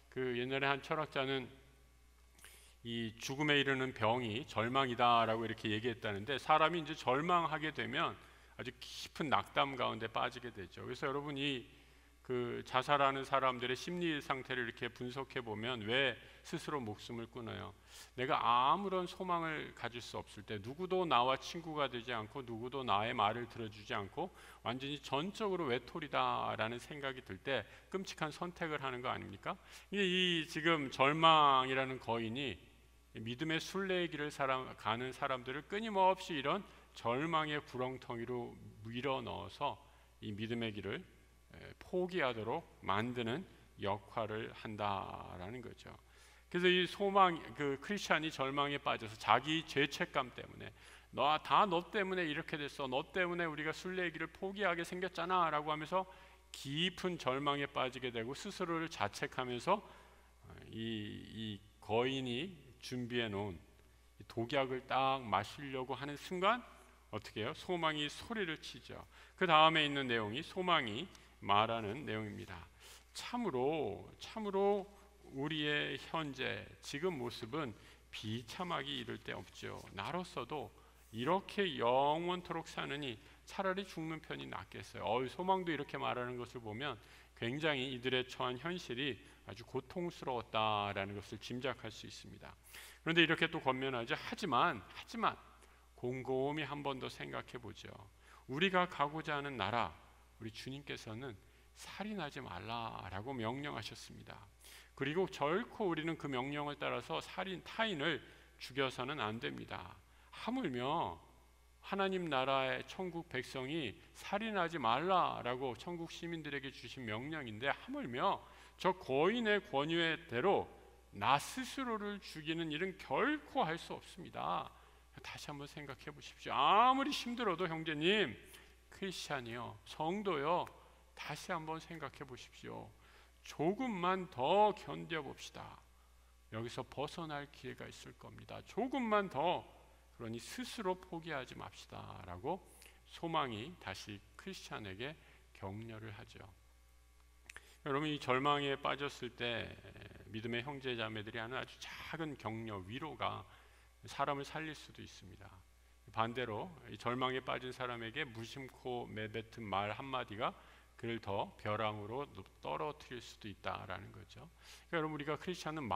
그 옛날에 한 철학자는 이 죽음에 이르는 병이 절망이다라고 이렇게 얘기했다는데, 사람이 이제 절망하게 되면 아주 깊은 낙담 가운데 빠지게 되죠. 그래서 여러분이 그 자살하는 사람들의 심리 상태를 이렇게 분석해 보면 왜 스스로 목숨을 끊어요? 내가 아무런 소망을 가질 수 없을 때, 누구도 나와 친구가 되지 않고 누구도 나의 말을 들어주지 않고 완전히 전적으로 외톨이다라는 생각이 들 때 끔찍한 선택을 하는 거 아닙니까? 이 지금 절망이라는 거인이 믿음의 순례의 길을 가는 사람들을 끊임없이 이런 절망의 구렁텅이로 밀어 넣어서 이 믿음의 길을 포기하도록 만드는 역할을 한다라는 거죠. 그래서 이 소망, 그 크리스찬이 절망에 빠져서 자기 죄책감 때문에 너 때문에 이렇게 됐어, 너 때문에 우리가 순례의 길을 포기하게 생겼잖아라고 하면서 깊은 절망에 빠지게 되고 스스로를 자책하면서 이 거인이 준비해 놓은 독약을 딱 마시려고 하는 순간 어떻게 해요? 소망이 소리를 치죠. 그 다음에 있는 내용이 소망이 말하는 내용입니다. 참으로 우리의 현재 지금 모습은 비참하기 이를 데 없죠. 나로서도 이렇게 영원토록 사느니 차라리 죽는 편이 낫겠어요. 소망도 이렇게 말하는 것을 보면 굉장히 이들의 처한 현실이 아주 고통스러웠다라는 것을 짐작할 수 있습니다. 그런데 이렇게 또 권면하죠. 하지만 곰곰이 한 번 더 생각해 보죠. 우리가 가고자 하는 나라, 우리 주님께서는 살인하지 말라라고 명령하셨습니다. 그리고 결코 우리는 그 명령을 따라서 타인을 죽여서는 안 됩니다. 하물며 하나님 나라의 천국 백성이 살인하지 말라라고 천국 시민들에게 주신 명령인데, 하물며 저 거인의 권유대로 나 스스로를 죽이는 일은 결코 할 수 없습니다. 다시 한번 생각해 보십시오. 아무리 힘들어도 형제님, 크리스찬이요, 성도요, 다시 한번 생각해 보십시오. 조금만 더 견뎌봅시다. 여기서 벗어날 기회가 있을 겁니다. 조금만 더, 그러니 스스로 포기하지 맙시다 라고 소망이 다시 크리스찬에게 격려를 하죠. 여러분, 이 절망에 빠졌을 때 믿음의 형제 자매들이 하는 아주 작은 격려, 위로가 사람을 살릴 수도 있습니다. 반대로 이 절망에 빠진 사람에게 무심코 내뱉은 말 한마디가 그를 더 벼랑으로 떨어뜨릴 수도 있다라는 거죠. 그러니까 여러분, 우리가 크리스찬은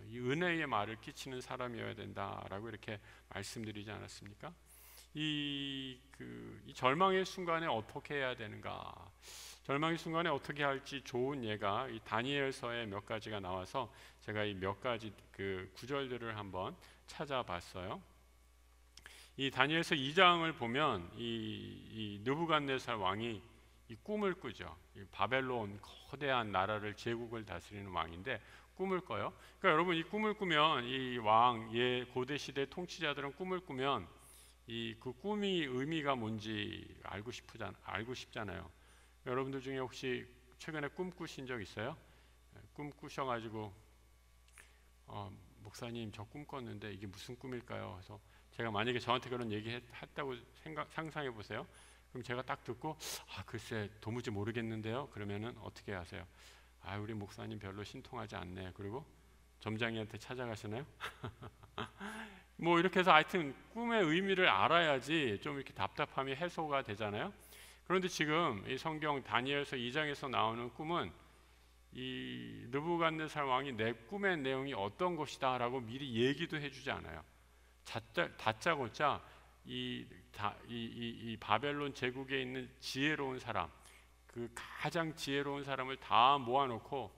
이 은혜의 말을 끼치는 사람이어야 된다라고 이렇게 말씀드리지 않았습니까? 이 절망의 순간에 어떻게 해야 되는가? 절망의 순간에 어떻게 할지 좋은 예가 이 다니엘서에 몇 가지가 나와서 제가 이 몇 가지 그 구절들을 한번 찾아봤어요. 이 다니엘서 2장을 보면 이 느부갓네살 왕이 이 꿈을 꾸죠. 이 바벨론 거대한 나라를, 제국을 다스리는 왕인데 꿈을 꿔요. 그러니까 여러분, 이 꿈을 꾸면 이 고대 시대 통치자들은 꿈을 꾸면 이 그 꿈이 의미가 뭔지 알고 싶잖아요. 여러분들 중에 혹시 최근에 꿈 꾸신 적 있어요? 꿈 꾸셔가지고 목사님 저 꿈 꿨는데 이게 무슨 꿈일까요? 그래서 제가 만약에 저한테 그런 얘기 했다고 상상해 보세요. 그럼 제가 딱 듣고 글쎄 도무지 모르겠는데요. 그러면은 어떻게 하세요? 우리 목사님 별로 신통하지 않네. 그리고 점장이한테 찾아가시나요? 뭐 이렇게 해서 하여튼 꿈의 의미를 알아야지 좀 이렇게 답답함이 해소가 되잖아요. 그런데 지금 이 성경 다니엘서 2장에서 나오는 꿈은 이 느부갓네살 왕이 내 꿈의 내용이 어떤 것이다라고 미리 얘기도 해주지 않아요. 다짜고짜 이 바벨론 제국에 있는 지혜로운 사람, 그 가장 지혜로운 사람을 다 모아놓고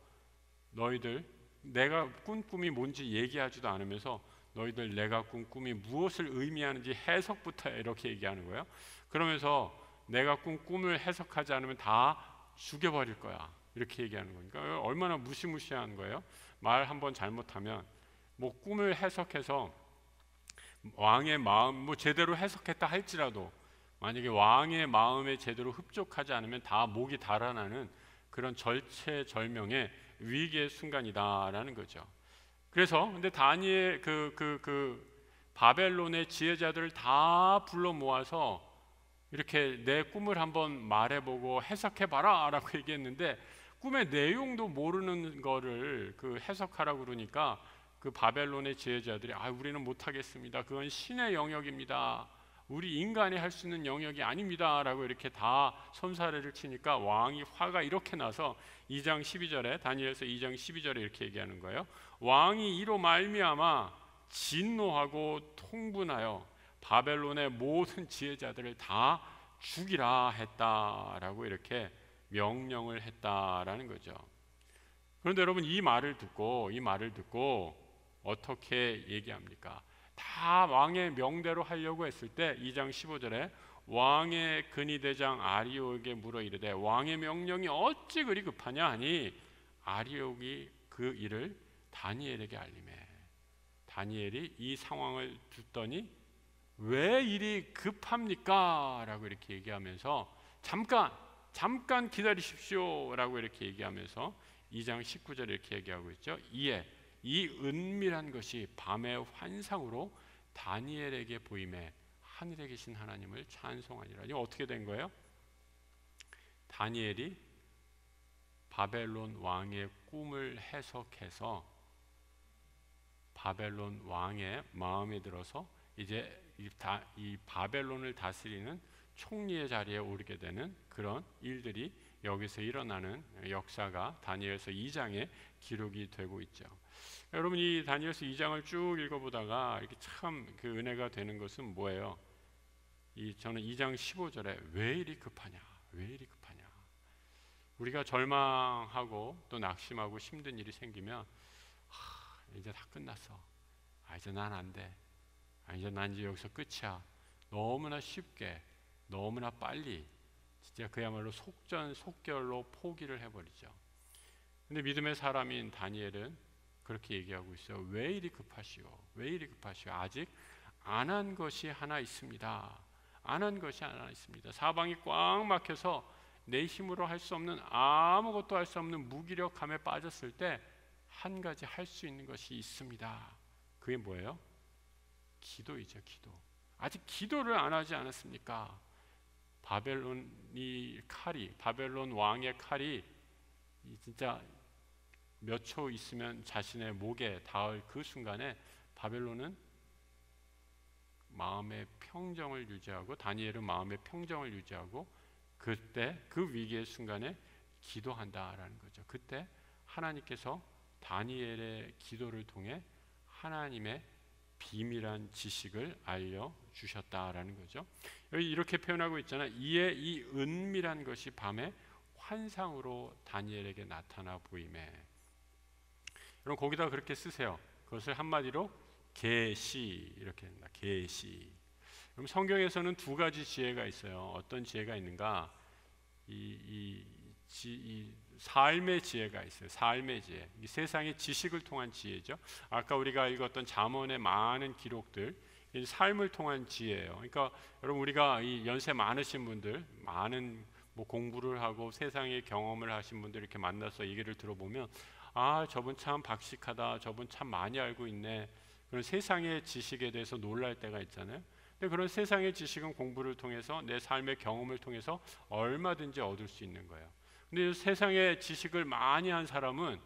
너희들 내가 꾼 꿈이 뭔지 얘기하지도 않으면서 너희들 내가 꾼 꿈이 무엇을 의미하는지 해석부터 이렇게 얘기하는 거예요. 그러면서 내가 꾼 꿈을 해석하지 않으면 다 죽여버릴 거야. 이렇게 얘기하는 거니까 얼마나 무시무시한 거예요. 말 한번 잘못하면 뭐 꿈을 해석해서 왕의 마음 뭐 제대로 해석했다 할지라도 만약에 왕의 마음에 제대로 흡족하지 않으면 다 목이 달아나는 그런 절체절명의 위기의 순간이다라는 거죠. 그래서 근데 다니엘 바벨론의 지혜자들을 다 불러 모아서 이렇게 내 꿈을 한번 말해보고 해석해봐라라고 얘기했는데 꿈의 내용도 모르는 거를 그 해석하라고 그러니까 그 바벨론의 지혜자들이 우리는 못하겠습니다. 그건 신의 영역입니다. 우리 인간이 할 수 있는 영역이 아닙니다. 라고 이렇게 다 손사래를 치니까 왕이 화가 이렇게 나서 2장 12절에 다니엘서 2장 12절에 이렇게 얘기하는 거예요. 왕이 이로 말미암아 진노하고 통분하여 바벨론의 모든 지혜자들을 다 죽이라 했다라고 이렇게 명령을 했다라는 거죠. 그런데 여러분 이 말을 듣고 어떻게 얘기합니까? 다 왕의 명대로 하려고 했을 때 2장 15절에 왕의 근위대장 아리옥에게 물어 이르되 왕의 명령이 어찌 그리 급하냐 하니 아리옥이 그 일을 다니엘에게 알리매 다니엘이 이 상황을 듣더니 왜 일이 급합니까? 라고 이렇게 얘기하면서 잠깐 기다리십시오 라고 이렇게 얘기하면서 2장 19절에 이렇게 얘기하고 있죠. 이에 이 은밀한 것이 밤의 환상으로 다니엘에게 보임에 하늘에 계신 하나님을 찬송하니라. 이거 어떻게 된 거예요? 다니엘이 바벨론 왕의 꿈을 해석해서 바벨론 왕의 마음에 들어서 이제 이 바벨론을 다스리는 총리의 자리에 오르게 되는 그런 일들이 여기서 일어나는 역사가 다니엘서 2장에 기록이 되고 있죠. 여러분 이 다니엘서 2장을 쭉 읽어보다가 이렇게 참 그 은혜가 되는 것은 뭐예요? 저는 2장 15절에 왜 이리 급하냐? 왜 이리 급하냐? 우리가 절망하고 또 낙심하고 힘든 일이 생기면 이제 다 끝났어. 이제 난 안 돼. 이제 여기서 끝이야. 너무나 쉽게 너무나 빨리 진짜 그야말로 속전속결로 포기를 해버리죠. 근데 믿음의 사람인 다니엘은 그렇게 얘기하고 있어요. 왜 이리 급하시오? 왜 이리 급하시오? 아직 안 한 것이 하나 있습니다. 안 한 것이 하나 있습니다. 사방이 꽉 막혀서 내 힘으로 할 수 없는 아무것도 할 수 없는 무기력함에 빠졌을 때 한 가지 할 수 있는 것이 있습니다. 그게 뭐예요? 기도이죠. 기도. 아직 기도를 안 하지 않았습니까? 바벨론 왕의 칼이 진짜 몇 초 있으면 자신의 목에 닿을 그 순간에 바벨론은 마음의 평정을 유지하고 다니엘은 마음의 평정을 유지하고 그때 그 위기의 순간에 기도한다라는 거죠. 그때 하나님께서 다니엘의 기도를 통해 하나님의 비밀한 지식을 알려주셨다라는 거죠. 여기 이렇게 표현하고 있잖아요. 이에 이 은밀한 것이 밤에 환상으로 다니엘에게 나타나 보이매. 여러분 거기다 그렇게 쓰세요. 그것을 한마디로 계시 이렇게 합니다. 계시. 그럼 성경에서는 두 가지 지혜가 있어요. 어떤 지혜가 있는가? 이 삶의 지혜가 있어요. 삶의 지혜. 이 세상의 지식을 통한 지혜죠. 아까 우리가 읽었던 잠언의 많은 기록들, 이 삶을 통한 지혜예요. 그러니까 여러분, 우리가 이 연세 많으신 분들, 많은 뭐 공부를 하고 세상의 경험을 하신 분들 이렇게 만나서 얘기를 들어보면, 아, 저분 참 박식하다, 저분 참 많이 알고 있네, 그런 세상의 지식에 대해서 놀랄 때가 있잖아요. 근데 그런 세상의 지식은 공부를 통해서, 내 삶의 경험을 통해서 얼마든지 얻을 수 있는 거예요. 근데 세상의 지식을 많이 한 사람은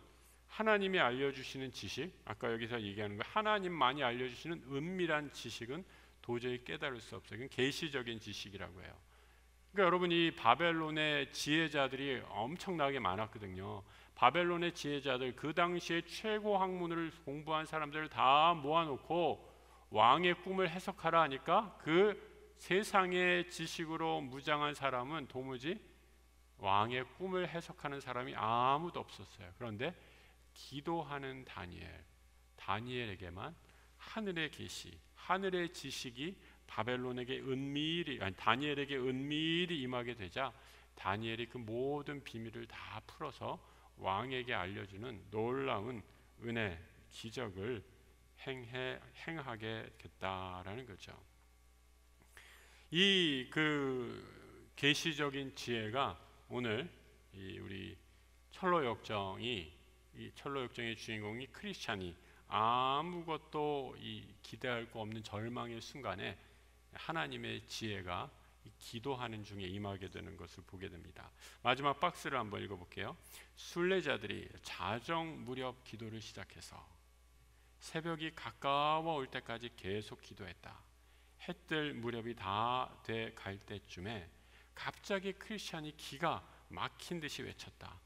하나님이 알려주시는 지식, 아까 여기서 얘기하는 거, 하나님만이 알려주시는 은밀한 지식은 도저히 깨달을 수 없어요. 이건 계시적인 지식이라고 해요. 그러니까 여러분, 이 바벨론의 지혜자들이 엄청나게 많았거든요. 바벨론의 지혜자들, 그 당시에 최고 학문을 공부한 사람들을 다 모아놓고 왕의 꿈을 해석하라 하니까 그 세상의 지식으로 무장한 사람은 도무지 왕의 꿈을 해석하는 사람이 아무도 없었어요. 그런데 기도하는 다니엘에게만 하늘의 계시, 하늘의 지식이 바벨론에게 은밀히, 아니 다니엘에게 은밀히 임하게 되자 다니엘이 그 모든 비밀을 다 풀어서 왕에게 알려주는 놀라운 은혜, 기적을 행하게 됐다라는 거죠. 이 그 계시적인 지혜가 오늘 우리 철로역정의 주인공이 크리스찬이 아무것도 기대할 거 없는 절망의 순간에 하나님의 지혜가 기도하는 중에 임하게 되는 것을 보게 됩니다. 마지막 박스를 한번 읽어볼게요. 순례자들이 자정 무렵 기도를 시작해서 새벽이 가까워 올 때까지 계속 기도했다. 해 뜰 무렵이 다 돼 갈 때쯤에 갑자기 크리스찬이 기가 막힌 듯이 외쳤다.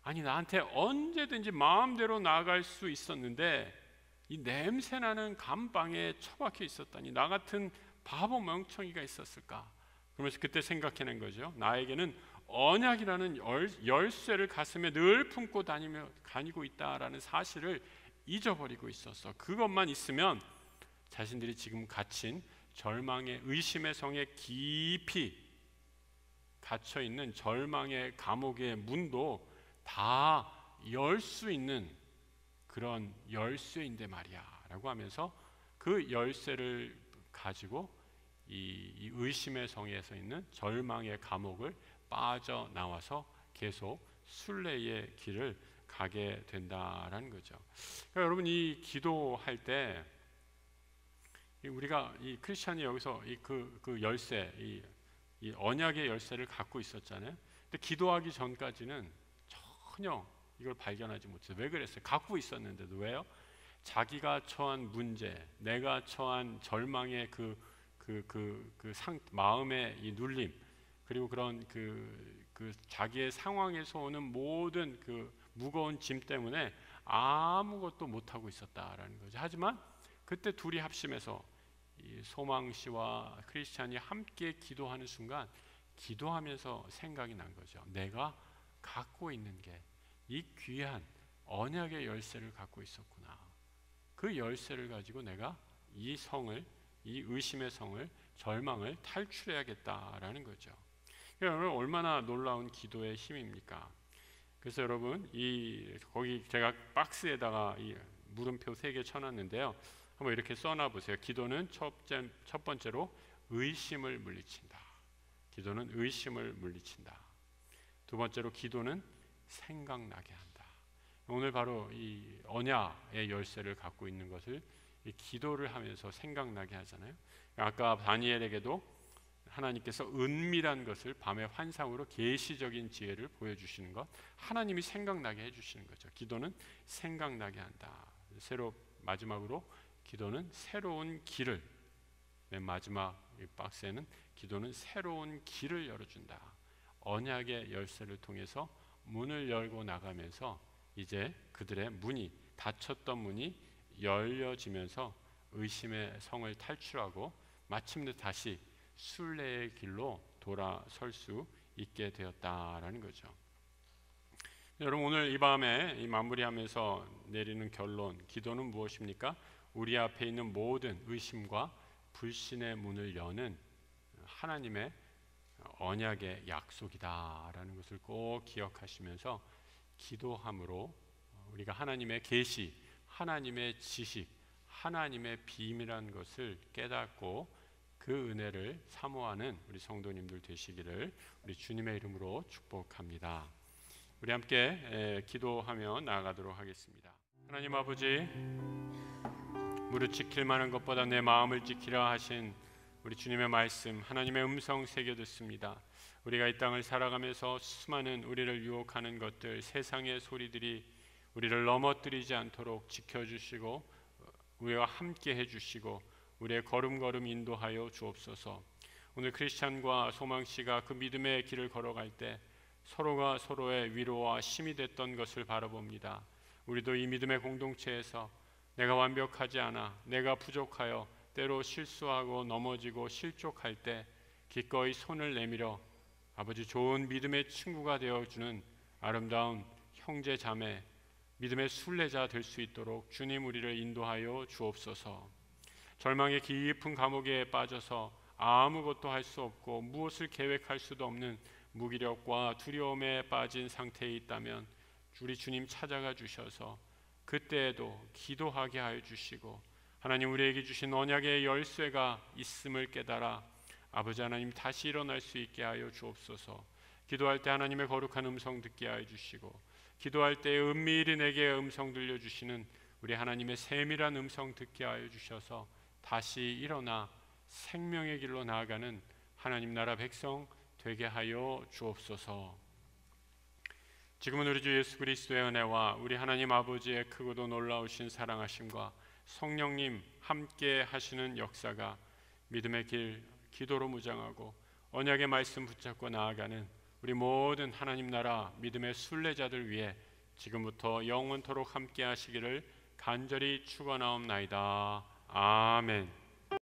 아니, 나한테 언제든지 마음대로 나아갈 수 있었는데 이 냄새나는 감방에 처박혀 있었다니, 나 같은 바보 멍청이가 있었을까? 그러면서 그때 생각해낸 거죠. 나에게는 언약이라는 열쇠를 가슴에 늘 품고 다니고 있다라는 사실을 잊어버리고 있었어. 그것만 있으면 자신들이 지금 갇힌 절망의, 의심의 성에 깊이 갇혀있는 절망의 감옥의 문도 다 열 수 있는 그런 열쇠인데 말이야 라고 하면서 그 열쇠를 가지고 이 의심의 성에서 있는 절망의 감옥을 빠져나와서 계속 순례의 길을 가게 된다라는 거죠. 그러니까 여러분, 이 기도할 때 우리가 이 크리스찬이 여기서 그 열쇠, 이 언약의 열쇠를 갖고 있었잖아요. 근데 기도하기 전까지는 전혀 이걸 발견하지 못했어요. 왜 그랬어요? 갖고 있었는데도. 왜요? 자기가 처한 문제, 내가 처한 절망의 마음의 이 눌림, 그리고 그런 자기의 상황에서 오는 모든 그 무거운 짐 때문에 아무것도 못하고 있었다라는 거죠. 하지만 그때 둘이 합심해서 이 소망 씨와 크리스찬이 함께 기도하는 순간, 기도하면서 생각이 난 거죠. 내가 갖고 있는 게 이 귀한 언약의 열쇠를 갖고 있었구나. 그 열쇠를 가지고 내가 이 의심의 성을, 절망을 탈출해야겠다라는 거죠. 여러분, 얼마나 놀라운 기도의 힘입니까? 그래서 여러분, 거기 제가 박스에다가 이 물음표 3개 쳐놨는데요. 한번 이렇게 써놔 보세요. 기도는 첫 번째로 의심을 물리친다. 기도는 의심을 물리친다. 두 번째로 기도는 생각나게 한다. 오늘 바로 이 언약의 열쇠를 갖고 있는 것을 이 기도를 하면서 생각나게 하잖아요. 아까 다니엘에게도 하나님께서 은밀한 것을 밤의 환상으로 계시적인 지혜를 보여주시는 것, 하나님이 생각나게 해주시는 거죠. 기도는 생각나게 한다. 마지막으로 기도는 새로운 길을, 맨 마지막 이 박스에는 기도는 새로운 길을 열어준다. 언약의 열쇠를 통해서 문을 열고 나가면서 이제 그들의 닫혔던 문이 열려지면서 의심의 성을 탈출하고 마침내 다시 순례의 길로 돌아설 수 있게 되었다라는 거죠. 여러분, 오늘 이 밤에 마무리하면서 내리는 결론, 기도는 무엇입니까? 우리 앞에 있는 모든 의심과 불신의 문을 여는 하나님의 언약의 약속이다라는 것을 꼭 기억하시면서 기도함으로 우리가 하나님의 계시, 하나님의 지식, 하나님의 비밀한 것을 깨닫고 그 은혜를 사모하는 우리 성도님들 되시기를 우리 주님의 이름으로 축복합니다. 우리 함께 기도하며 나아가도록 하겠습니다. 하나님 아버지, 무릇 지킬 만한 것보다 내 마음을 지키라 하신 우리 주님의 말씀, 하나님의 음성 새겨 듣습니다. 우리가 이 땅을 살아가면서 수많은 우리를 유혹하는 것들, 세상의 소리들이 우리를 넘어뜨리지 않도록 지켜주시고 우리와 함께 해주시고 우리의 걸음걸음 인도하여 주옵소서. 오늘 크리스찬과 소망씨가 그 믿음의 길을 걸어갈 때 서로가 서로의 위로와 힘이 됐던 것을 바라봅니다. 우리도 이 믿음의 공동체에서 내가 완벽하지 않아, 내가 부족하여 때로 실수하고 넘어지고 실족할 때 기꺼이 손을 내밀어 아버지 좋은 믿음의 친구가 되어주는 아름다운 형제 자매, 믿음의 순례자 될 수 있도록 주님 우리를 인도하여 주옵소서. 절망의 깊은 감옥에 빠져서 아무것도 할 수 없고 무엇을 계획할 수도 없는 무기력과 두려움에 빠진 상태에 있다면 우리 주님 찾아가 주셔서 그때에도 기도하게 하여 주시고 하나님 우리에게 주신 언약의 열쇠가 있음을 깨달아 아버지 하나님 다시 일어날 수 있게 하여 주옵소서. 기도할 때 하나님의 거룩한 음성 듣게 하여 주시고 기도할 때 은밀히 내게 음성 들려주시는 우리 하나님의 세밀한 음성 듣게 하여 주셔서 다시 일어나 생명의 길로 나아가는 하나님 나라 백성 되게 하여 주옵소서. 지금은 우리 주 예수 그리스도의 은혜와 우리 하나님 아버지의 크고도 놀라우신 사랑하심과 성령님 함께 하시는 역사가 믿음의 길 기도로 무장하고 언약의 말씀 붙잡고 나아가는 우리 모든 하나님 나라 믿음의 순례자들 위해 지금부터 영원토록 함께 하시기를 간절히 축원하옵나이다. 아멘.